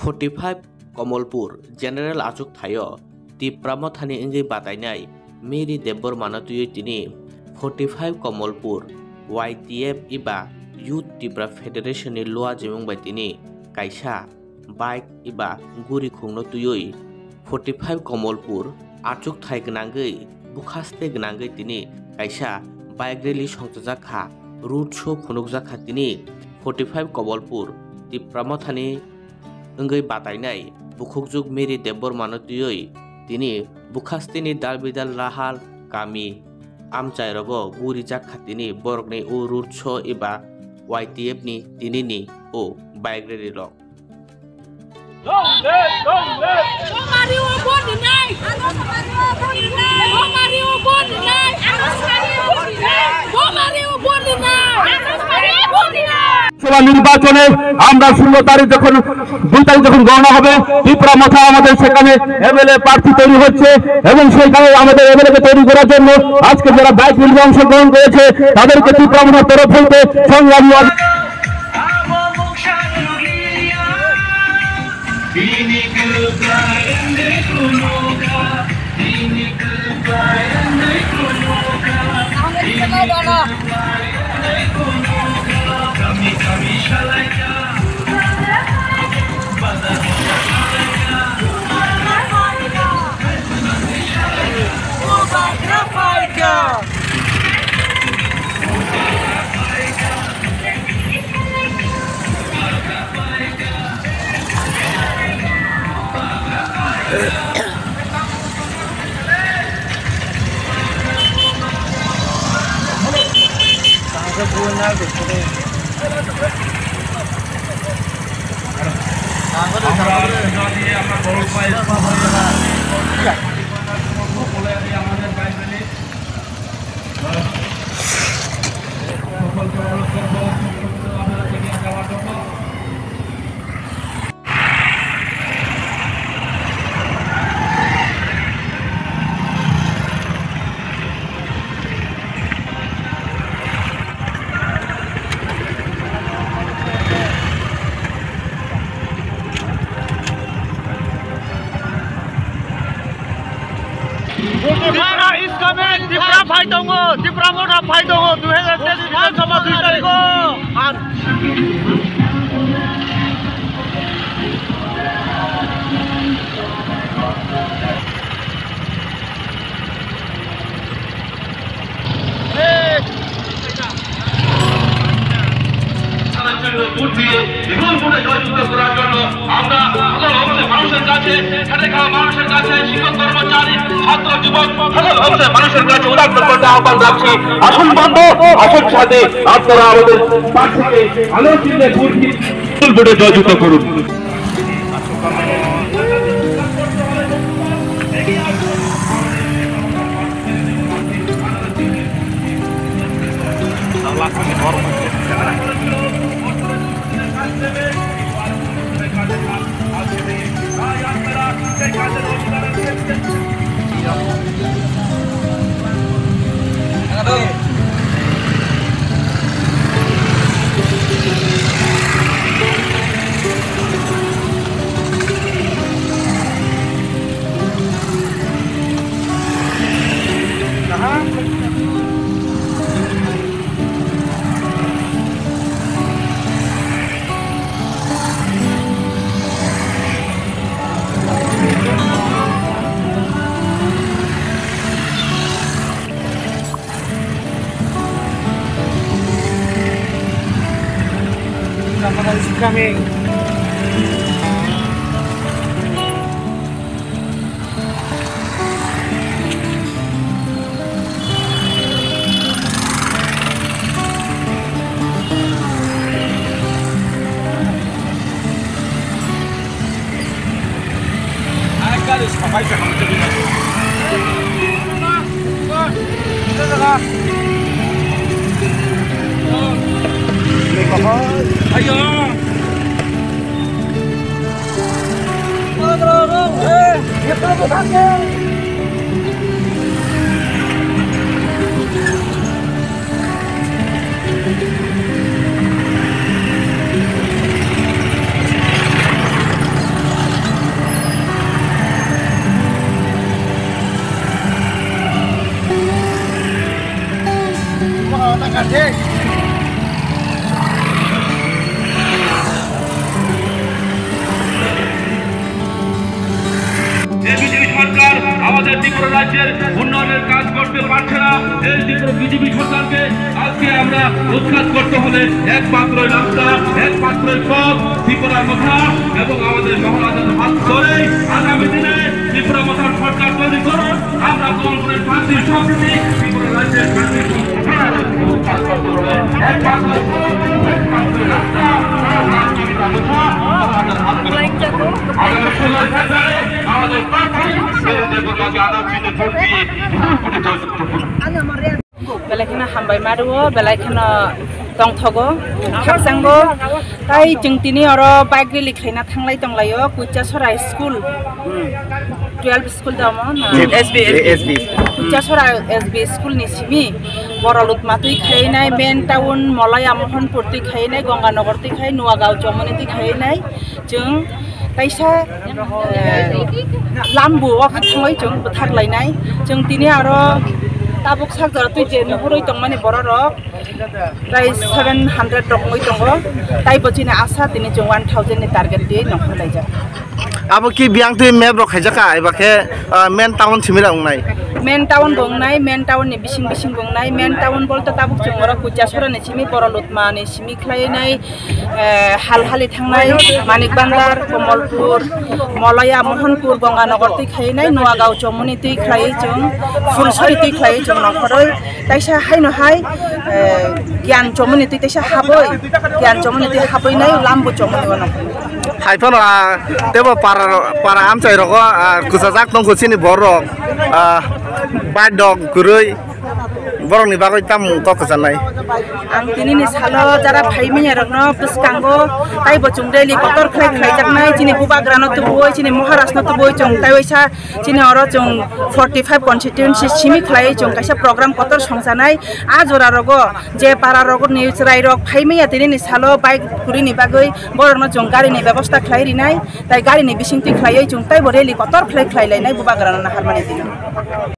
45 Kamalpur general आजुक थायो तिप्राम थानी इंगै बातायनाय मेरी देब्बर मानतुयै तिनि 45 कमलपुर YTF इबा यूथ तिप्रा फेडरेशन नि लोआ जेमुं बाय तिनि कायसा बाइक इबा गुरि खुंनो तुयै 45 कमलपुर आजुक थाय गनांगै बुखास्ते गनांगै तिनि कायसा बाइक रैली संजाखा रूट शो फुनुकजाखा तिनि 45 कमलपुर तिप्राम थानी इंगै बातायनाय बुखुकजुग मेरी देब्बर मानतुयै तिनि बुखास्तेनि दालबिदाल राहाल गामि आमचायरगो गुरि जाखा तिनि बरगनि ओ रूट शो एबा YTF नि तिनिनि ओ बाइक रैली रक নির্বাচনে আমরা 16 তারিখ যখন 2 তারিখ যখন গণনা হবে ত্রিপুরা মাথা আমাদের সেখানে এমএলএ প্রার্থী তৈরি হচ্ছে এবং সেখানে আমাদের এমএলএ কে তৈরি করার জন্য আজকে যারা বাইক র্যালিতে অংশগ্রহণ করেছে তাদেরকে ত্রিপুরা মাথার তরফ হতে সংগ্রামী আসন বন্ধ আসন সাথে আপনারা আমাদের প্রার্থীকে আলোচিত ভোটে জয়যুক্ত করুন। Coming. Ayo. বিজেপি সরকার আমাদের ত্রিপুরা রাজ্যের উন্নয়নের কাজ করতে পারছে না। এই ত্রিপুরা বিজেপি সরকারকে আজকে আমরা উৎখাত করতে হলে একমাত্র রাস্তা, একমাত্র পথ ত্রিপুরা মাথা এবং আমাদের মহারাজার হাত ধরে আগামী দিনে ত্রিপুরা মাথার সরকার তৈরি করুন। আমরা কংগ্রেস শান্তির শক্তি ত্রিপুরা রাজ্যের শান্তির बेलायखौनो हामबाय मादो बेलायखौनो दंथगो खाबजांगो ताई जों दिनै आरो बाइक रेलि खायना थांलाय दंलायो कुचासरा स्कुल 12 स्कुल दङ ना एसबी कुचासरा एसबी स्कुल नि सिमी बरलुत मातुइ खायनाय मेन टाउन मलया मोहनपुर तुइ खायनाय गंगानगर तुइ खाय नुवागाव जमनि तुइ खायनाय जों ताइसा लाम्बु थांबाय जों थागलायनाय जों दिनै आरो ताबुक सागदर तुइ जे नुहुरै दं माने बर रक प्राय 700 रकमै दङ ताइ बचिने आशा दिनै जों 1000 नि टार्गेट दियै नखरलायजा अब कि बियां तुइ मेप रक खायजाका एबाखे मेन टाउन सिमिरा उंनाय मेन टाउन बंनाय मेन टाउन नि बिसिं बिसिं बंनाय मेन टाउन बोलते ताबुक जों बर कुचासरा नि सिमी बरलुतमा नि सिमी खलायनाय हालहालि थांनाय मानिक बान्दार कमलपुर मलया मोहनपुर गंगानगर तुइ खायनाय नुवागाव जमुनि तुइ खलायै जों फुलसरी तुइ खलायै जों नखरै ताइसा हायनो हाय ज्ञान जमुनि तुइ ताइसा हाबै ज्ञान जमुनि तुइ हाबैनाय लाम्बु जमुनि नखरै हाइफोन तेबो पारा आमचाइ रक कुचाजाक दं कुचिनि बर रक बाद दग गुरै बरंनि बागै ताम ककजानाय आं दिनैनि सालो जारा फाइमिया रकनो पुसकांगो ताइ बचुं रेलि कतर खलाय खलायजाकनाय दिनै बुबाग्रानो तुबुय दिनै महाराष्ट्र तुबुय जों ताइसा दिनै अर जों 45 कन्स्टिट्युएन्सि सिमि खलाय जों कायसा प्रोग्राम कतर संजानाय आ जरा रगो जे पारा रगो निउज राय रक फाइमिया दिनैनि सालो बाइक गुरिनि बागै बरनो जों गारिनि व्यवस्था खलाय रिनाय ताइ गारिनि बिसिंति खलायै जों ताइ रेलि कतर खलाय खलायलायनाय बुबाग्रानो नाहारमानि दिनो